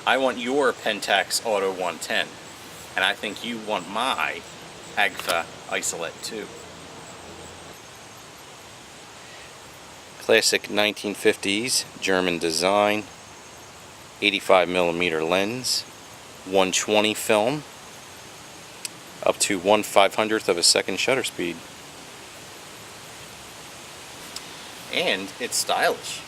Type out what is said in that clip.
I want your Pentax Auto 110, and I think you want my Agfa Isolette II. Classic 1950s German design, 85mm lens, 120 film, up to 1/500th of a second shutter speed. And it's stylish.